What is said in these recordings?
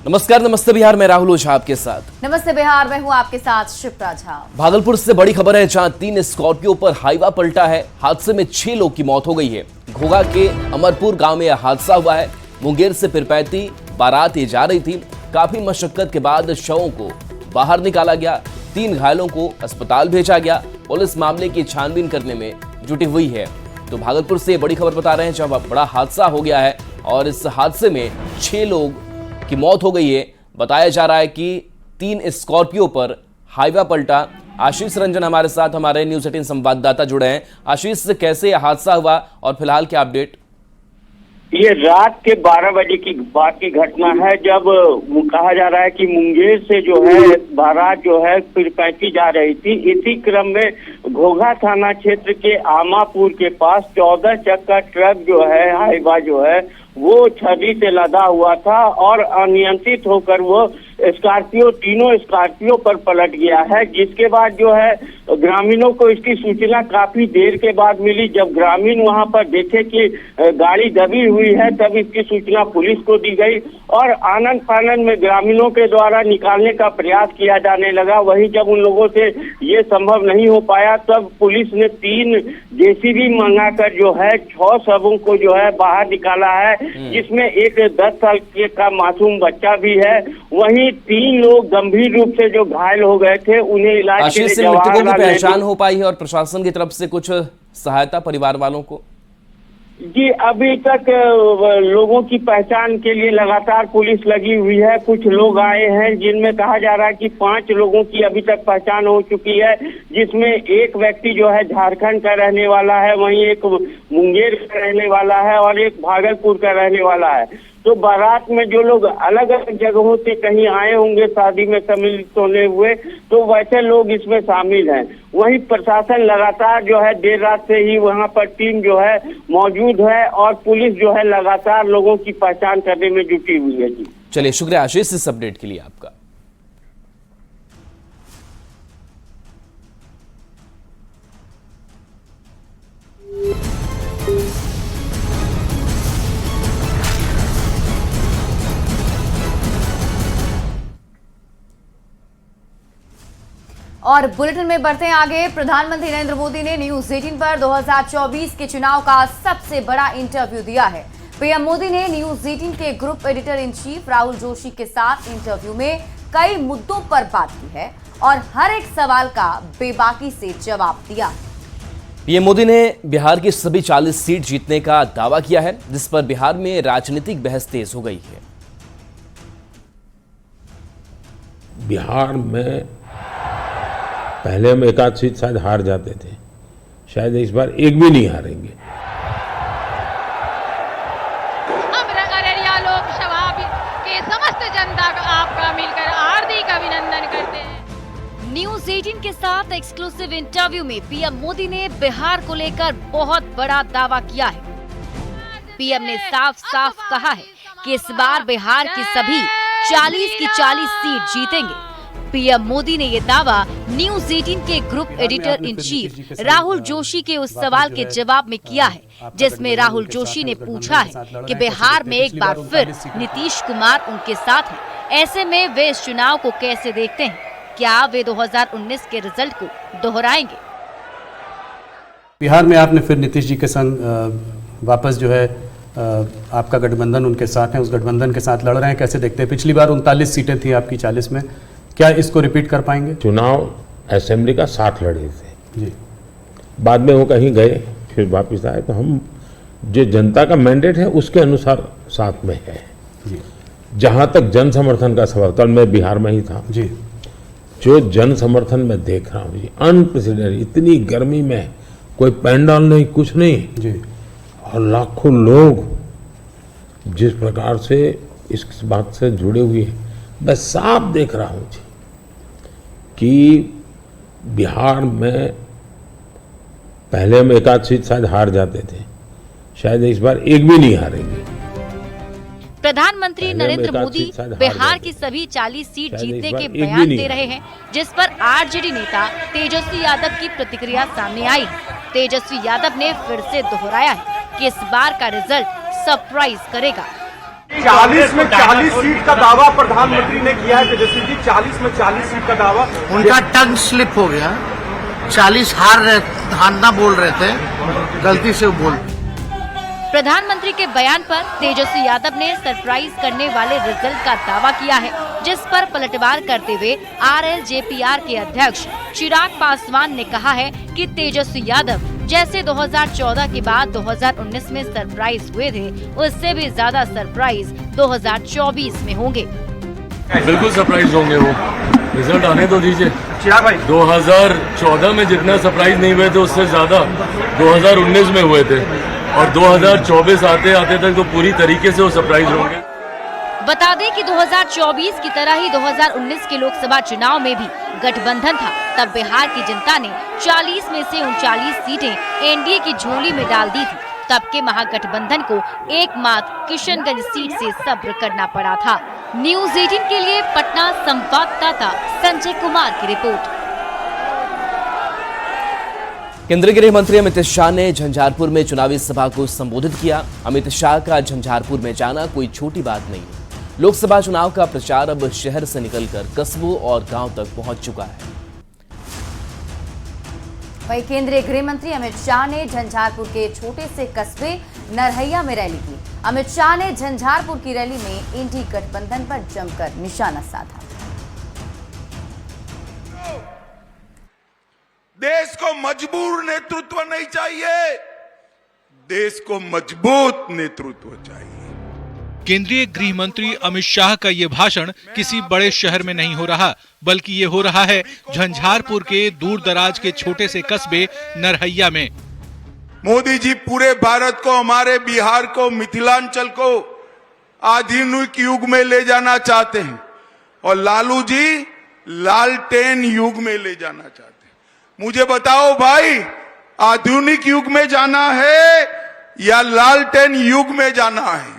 नमस्कार, नमस्ते बिहार में राहुल ओझा आपके साथ। नमस्ते बिहार में हूँ आपके साथ शिप्रा झा। भागलपुर से बड़ी खबर है, जहां 3 स्कॉर्पियो पर हाईवा पलटा है। हादसे में 6 लोग की मौत हो गई है। घोघा के अमरपुर गांव में यह हादसा हुआ है। मुंगेर से पिरपैती बारात ये जा रही थी। काफी मशक्कत के बाद शवों को बाहर निकाला गया। 3 घायलों को अस्पताल भेजा गया। पुलिस मामले की छानबीन करने में जुटी हुई है। तो भागलपुर से बड़ी खबर बता रहे हैं, जहां बड़ा हादसा हो गया है और इस हादसे में 6 लोग की मौत हो गई है। बताया जा रहा है कि 3 स्कॉर्पियो पर हाईवा पलटा। आशीष रंजन हमारे साथ, हमारे न्यूज 18 संवाददाता जुड़े हैं। आशीष, कैसे यह हादसा हुआ और फिलहाल क्या अपडेट? ये रात के 12 बजे की बात की घटना है, जब कहा जा रहा है कि मुंगेर से जो है बारात जो है पिरपैती जा रही थी। इसी क्रम में घोघा थाना क्षेत्र के आमापुर के पास 14 चक्का ट्रक जो है हाईवा जो है वो छर्री से लदा हुआ था और अनियंत्रित होकर वो तीनों स्कॉर्पियो पर पलट गया है। जिसके बाद जो है ग्रामीणों को इसकी सूचना काफी देर के बाद मिली। जब ग्रामीण वहां पर देखे कि गाड़ी दबी हुई है, तब इसकी सूचना पुलिस को दी गई और आनंद फानंद में ग्रामीणों के द्वारा निकालने का प्रयास किया जाने लगा। वहीं जब उन लोगों से ये संभव नहीं हो पाया, तब पुलिस ने 3 जेसीबी मंगाकर जो है 6 शवों को जो है बाहर निकाला है, जिसमें एक 10 साल का मासूम बच्चा भी है। वहीं 3 लोग गंभीर रूप से जो घायल हो गए थे, उन्हें इलाज के लिए मृतकों की पहचान हो पाई है और प्रशासन की तरफ से कुछ सहायता परिवार वालों को? जी, अभी तक लोगों की पहचान के लिए लगातार पुलिस लगी हुई है। कुछ लोग आए हैं जिनमें कहा जा रहा है कि 5 लोगों की अभी तक पहचान हो चुकी है, जिसमें एक व्यक्ति जो है झारखंड का रहने वाला है, वहीं एक मुंगेर का रहने वाला है और एक भागलपुर का रहने वाला है। तो बारात में जो लोग अलग अलग जगहों से कहीं आए होंगे शादी में सम्मिलित होने हुए, तो वैसे लोग इसमें शामिल हैं। वहीं प्रशासन लगातार जो है देर रात से ही वहां पर टीम जो है मौजूद है और पुलिस जो है लगातार लोगों की पहचान करने में जुटी हुई है। जी चलिए, शुक्रिया आशीष इस अपडेट के लिए आपका। और बुलेटिन में बढ़ते हैं आगे। प्रधानमंत्री नरेंद्र मोदी ने न्यूज 18 पर 2024 के चुनाव का सबसे बड़ा इंटरव्यू दिया है। पीएम मोदी ने न्यूज 18 के group editor in chief Rahul Joshi के साथ इंटरव्यू में कई मुद्दों पर बात की है और हर एक सवाल का बेबाकी से जवाब दिया। पीएम मोदी ने बिहार की सभी 40 सीट जीतने का दावा किया है, जिस पर बिहार में राजनीतिक बहस तेज हो गई है। बिहार में पहले हम 1 आध सीट शायद हार जाते थे, शायद इस बार एक भी नहीं हारेंगे। हम अररिया लोकसभा के समस्त जनता का आपका मिलकर हार्दिक अभिनंदन करते हैं। न्यूज 18 के साथ एक्सक्लूसिव इंटरव्यू में पीएम मोदी ने बिहार को लेकर बहुत बड़ा दावा किया है। पीएम ने साफ साफ कहा है कि इस बार बिहार की सभी 40 की 40 सीट जीतेंगे। पीएम मोदी ने ये दावा न्यूज 18 के group editor in chief Rahul Joshi के उस सवाल के जवाब में किया है, जिसमें राहुल जोशी ने पूछा है कि बिहार में एक बार फिर नीतीश कुमार उनके साथ हैं। ऐसे में वे इस चुनाव को कैसे देखते हैं? क्या वे 2019 के रिजल्ट को दोहराएंगे? बिहार में आपने फिर नीतीश जी के संग वापस जो है आपका गठबंधन उनके साथ है, उस गठबंधन के साथ लड़ रहे हैं, कैसे देखते हैं? पिछली बार 39 सीटें थी आपकी 40 में, क्या इसको रिपीट कर पाएंगे? चुनाव असेंबली का 60 लड़े थे जी, बाद में वो कहीं गए, फिर वापस आए। तो हम जो जनता का मैंडेट है उसके अनुसार साथ में है जी। जहां तक जन समर्थन का सवाल, कल मैं बिहार में ही था जी, जो जन समर्थन में देख रहा हूँ जी, अनप्रेसिडेंटेड, इतनी गर्मी में कोई पैंडल नहीं, कुछ नहीं जी, और लाखों लोग जिस प्रकार से इस बात से जुड़े हुए हैं, मैं साफ देख रहा हूँ जी कि बिहार में पहले हम 1 आध सीट शायद हार जाते थे, शायद इस बार एक भी नहीं हारेंगे। प्रधानमंत्री नरेंद्र मोदी बिहार की सभी 40 सीट जीतने के बयान दे रहे हैं, जिस पर आरजेडी नेता तेजस्वी यादव की प्रतिक्रिया सामने आई। तेजस्वी यादव ने फिर से दोहराया है कि इस बार का रिजल्ट सरप्राइज करेगा। 40 में 40 सीट का दावा प्रधानमंत्री ने किया है तेजस्वी जी, 40 में 40 सीट का दावा। उनका टंग स्लिप हो गया, 40 हारना बोल रहे थे, गलती से बोल। प्रधानमंत्री के बयान पर तेजस्वी यादव ने सरप्राइज करने वाले रिजल्ट का दावा किया है, जिस पर पलटवार करते हुए RLJPR के अध्यक्ष चिराग पासवान ने कहा है कि तेजस्वी यादव जैसे 2014 के बाद 2019 में सरप्राइज हुए थे, उससे भी ज्यादा सरप्राइज 2024 में होंगे। बिल्कुल सरप्राइज होंगे, वो रिजल्ट आने तो दीजिए। चिराग भाई, 2014 में जितना सरप्राइज नहीं हुए थे उससे ज्यादा 2019 में हुए थे, और 2024 आते आते तक तो पूरी तरीके से वो सरप्राइज होंगे। बता दें कि 2024 की तरह ही 2019 के लोकसभा चुनाव में भी गठबंधन था। तब बिहार की जनता ने 40 में से 39 सीटें एनडीए की झोली में डाल दी थी। तब के महागठबंधन को एकमात्र किशनगंज सीट से सब्र करना पड़ा था। न्यूज़ 18 के लिए पटना संवाददाता संजय कुमार की रिपोर्ट। केंद्रीय गृह मंत्री अमित शाह ने झंझारपुर में चुनावी सभा को संबोधित किया। अमित शाह का झंझारपुर में जाना कोई छोटी बात नहीं है। लोकसभा चुनाव का प्रचार अब शहर से निकलकर कस्बों और गांव तक पहुंच चुका है। वहीं केंद्रीय गृह मंत्री अमित शाह ने झंझारपुर के छोटे से कस्बे नरहैया में रैली की। अमित शाह ने झंझारपुर की रैली में इंडी गठबंधन पर जमकर निशाना साधा। देश को मजबूर नेतृत्व नहीं चाहिए, देश को मजबूत नेतृत्व चाहिए। केंद्रीय गृह मंत्री अमित शाह का ये भाषण किसी बड़े शहर में नहीं हो रहा, बल्कि ये हो रहा है झंझारपुर के दूर दराज के छोटे से कस्बे नरहैया में। मोदी जी पूरे भारत को, हमारे बिहार को, मिथिलांचल को आधुनिक युग में ले जाना चाहते हैं, और लालू जी लालटेन युग में ले जाना चाहते हैं। मुझे बताओ भाई, आधुनिक युग में जाना है या लालटेन युग में जाना है?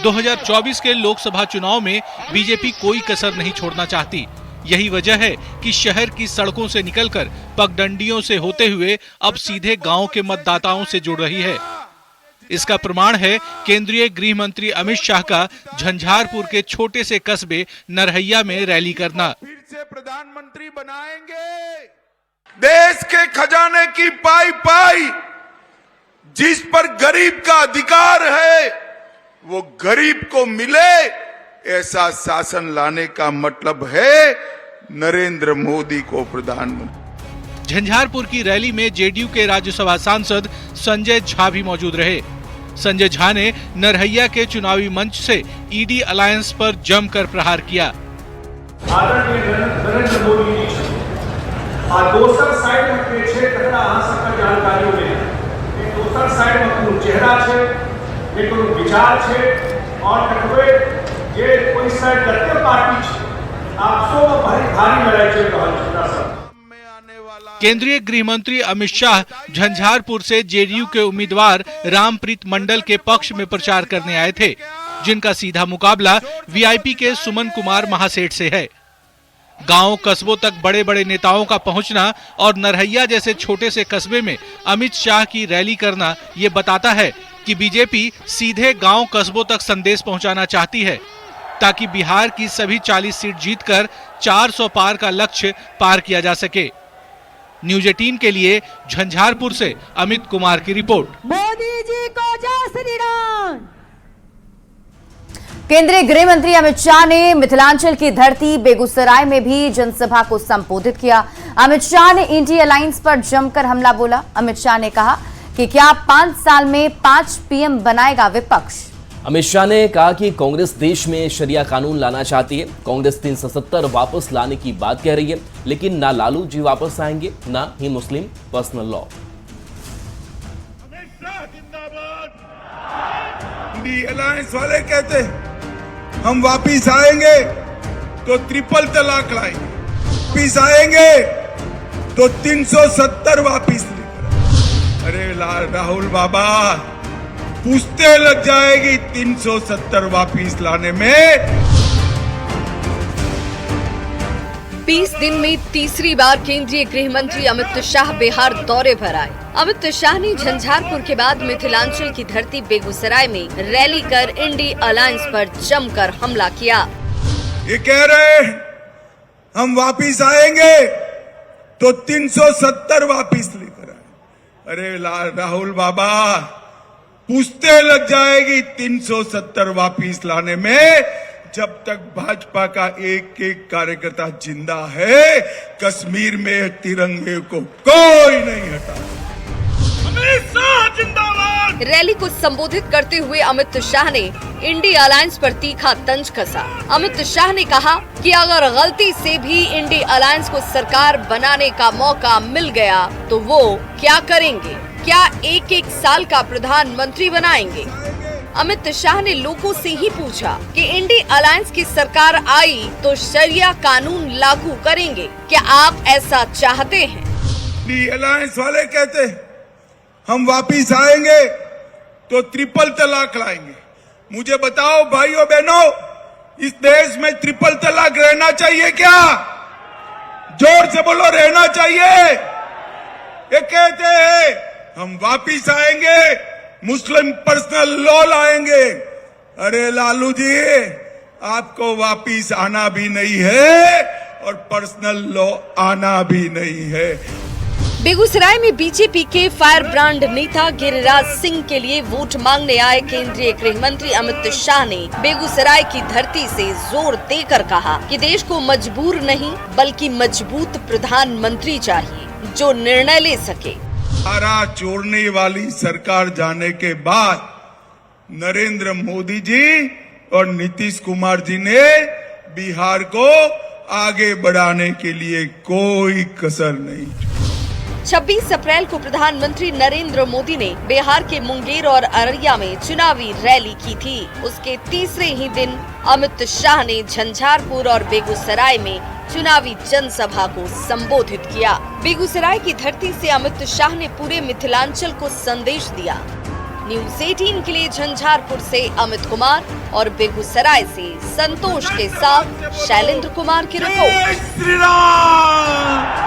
2024 के लोकसभा चुनाव में बीजेपी कोई कसर नहीं छोड़ना चाहती। यही वजह है कि शहर की सड़कों से निकलकर पगडंडियों से होते हुए अब सीधे गांव के मतदाताओं से जुड़ रही है। इसका प्रमाण है केंद्रीय गृह मंत्री अमित शाह का झंझारपुर के छोटे से कस्बे नरहैया में रैली करना। फिर से प्रधानमंत्री बनाएंगे, देश के खजाने की पाई पाई जिस पर गरीब का अधिकार है वो गरीब को मिले, ऐसा शासन लाने का मतलब है नरेंद्र मोदी को प्रधानमंत्री। झंझारपुर की रैली में जेडीयू के राज्यसभा सांसद संजय झा भी मौजूद रहे। संजय झा ने नरहैया के चुनावी मंच से ईडी अलायंस पर जमकर प्रहार किया। आदरणीय नरेंद्र मोदी जी आ दोसर साइड में के छे तकरा अहाँ सबके जानकारी में एक दोसर साइड में कोनो चेहरा छे, एक कोनो विचार छे, और देखबे जे कोई साइड जते पार्टी छे आपसो में भारी लड़ाई चल रहल छै। सब केंद्रीय गृह मंत्री अमित शाह झंझारपुर से जेडीयू के उम्मीदवार रामप्रीत मंडल के पक्ष में प्रचार करने आए थे, जिनका सीधा मुकाबला वीआईपी के सुमन कुमार महासेठ से है। गांव कस्बों तक बड़े बड़े नेताओं का पहुंचना और नरहैया जैसे छोटे से कस्बे में अमित शाह की रैली करना ये बताता है कि बीजेपी सीधे गांव कस्बों तक संदेश पहुंचाना चाहती है, ताकि बिहार की सभी 40 सीट जीतकर 400 पार का लक्ष्य पार किया जा सके। न्यूज़ 18 के लिए झंझारपुर से अमित कुमार की रिपोर्ट। मोदी जी को जय श्री राम। केंद्रीय गृह मंत्री अमित शाह ने मिथिलांचल की धरती बेगूसराय में भी जनसभा को संबोधित किया। अमित शाह ने इंडी अलायंस पर जमकर हमला बोला। अमित शाह ने कहा कि क्या 5 साल में 5 पीएम बनाएगा विपक्ष। अमित शाह ने कहा कि कांग्रेस देश में शरिया कानून लाना चाहती है। कांग्रेस 370 वापस लाने की बात कह रही है, लेकिन ना लालू जी वापस आएंगे, ना ही मुस्लिम पर्सनल लॉ। अलायंस वाले कहते हम वापिस आएंगे तो ट्रिपल तलाक लाएंगे, वापिस आएंगे तो 370 वापिस। अरे राहुल बाबा, पूछते लग जाएगी 370 वापिस लाने में। 20 दिन में तीसरी बार केंद्रीय गृह मंत्री अमित शाह बिहार दौरे पर आए। अमित शाह ने झंझारपुर के बाद मिथिलांचल की धरती बेगूसराय में रैली कर इंडी अलायंस पर जमकर हमला किया। ये कह रहे हम वापिस आएंगे तो 370 वापिस लेकर आए। अरे राहुल बाबा, पूछते लग जाएगी 370 वापिस लाने में। जब तक भाजपा का एक एक कार्यकर्ता जिंदा है, कश्मीर में तिरंगे को कोई नहीं हटा। अमित शाह जिंदाबाद। रैली को संबोधित करते हुए अमित शाह ने इंडी अलायंस पर तीखा तंज कसा। अमित शाह ने कहा कि अगर गलती से भी इंडी अलायंस को सरकार बनाने का मौका मिल गया तो वो क्या करेंगे? क्या एक साल का प्रधानमंत्री बनाएंगे? अमित शाह ने लोगों से ही पूछा कि इंडी अलायंस की सरकार आई तो शरिया कानून लागू करेंगे। क्या आप ऐसा चाहते हैं? इंडी अलायंस वाले कहते हम वापिस आएंगे तो ट्रिपल तलाक लाएंगे। मुझे बताओ भाइयों बहनों, इस देश में ट्रिपल तलाक रहना चाहिए क्या? जोर से बोलो, रहना चाहिए? ये कहते हैं हम वापिस आएंगे, मुस्लिम पर्सनल लॉ लाएंगे। अरे लालू जी, आपको वापिस आना भी नहीं है और पर्सनल लॉ आना भी नहीं है। बेगूसराय में बीजेपी के फायर ब्रांड नेता गिरिराज सिंह के लिए वोट मांगने आए केंद्रीय गृह मंत्री अमित शाह ने बेगूसराय की धरती से जोर देकर कहा कि देश को मजबूर नहीं बल्कि मजबूत प्रधानमंत्री चाहिए जो निर्णय ले सके। सारा चोरने वाली सरकार जाने के बाद नरेंद्र मोदी जी और नीतीश कुमार जी ने बिहार को आगे बढ़ाने के लिए कोई कसर नहीं। 26 अप्रैल को प्रधानमंत्री नरेंद्र मोदी ने बिहार के मुंगेर और अररिया में चुनावी रैली की थी। उसके तीसरे ही दिन अमित शाह ने झंझारपुर और बेगूसराय में चुनावी जनसभा को संबोधित किया। बेगूसराय की धरती से अमित शाह ने पूरे मिथिलांचल को संदेश दिया। न्यूज़ 18 के लिए झंझारपुर से अमित कुमार और बेगूसराय से संतोष के साथ शैलेंद्र कुमार की रिपोर्ट। श्री राम,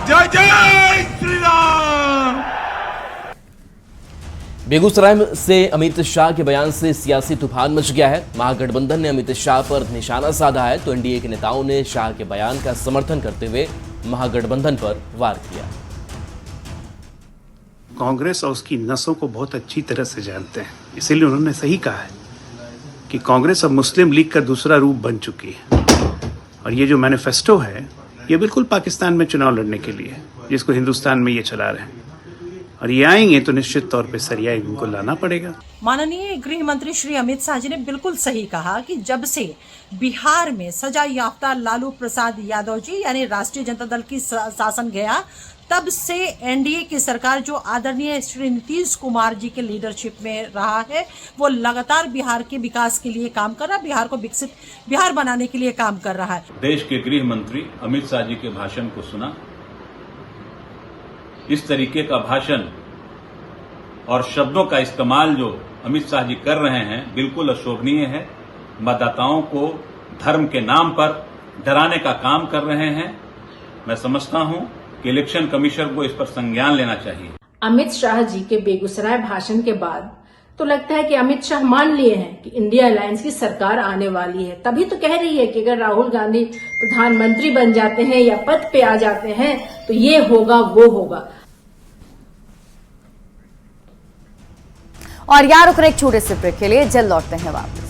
जय जय श्री राम। बेगूसराय से अमित शाह के बयान से सियासी तूफान मच गया है। महागठबंधन ने अमित शाह पर निशाना साधा है तो एनडीए के नेताओं ने शाह के बयान का समर्थन करते हुए महागठबंधन पर वार किया। कांग्रेस और उसकी नसों को बहुत अच्छी तरह से जानते हैं, इसीलिए उन्होंने सही कहा है कि कांग्रेस अब मुस्लिम लीग का दूसरा रूप बन चुकी है। और ये जो मैनिफेस्टो है ये बिल्कुल पाकिस्तान में चुनाव लड़ने के लिए है, जिसको हिंदुस्तान में ये चला रहे हैं। और ये आएंगे तो निश्चित तौर पे सरिया इनको लाना पड़ेगा। माननीय गृह मंत्री श्री अमित शाह जी ने बिल्कुल सही कहा कि जब से बिहार में सजा याफ्ता लालू प्रसाद यादव जी यानी राष्ट्रीय जनता दल की शासन गया, तब से एनडीए की सरकार जो आदरणीय श्री नीतीश कुमार जी के लीडरशिप में रहा है, वो लगातार बिहार के विकास के लिए काम कर रहा है, बिहार को विकसित बिहार बनाने के लिए काम कर रहा है। देश के गृह मंत्री अमित शाह जी के भाषण को सुना। इस तरीके का भाषण और शब्दों का इस्तेमाल जो अमित शाह जी कर रहे हैं बिल्कुल अशोभनीय है। मतदाताओं को धर्म के नाम पर डराने का काम कर रहे हैं। मैं समझता हूं कि इलेक्शन कमीशन को इस पर संज्ञान लेना चाहिए। अमित शाह जी के बेगूसराय भाषण के बाद तो लगता है कि अमित शाह मान लिए हैं कि इंडिया अलायंस की सरकार आने वाली है। तभी तो कह रही है कि अगर राहुल गांधी प्रधानमंत्री बन जाते हैं या पद पे आ जाते हैं तो ये होगा वो होगा। और यार रुक एक छोटे से ब्रेक के लिए जल्द लौटते हैं वापस।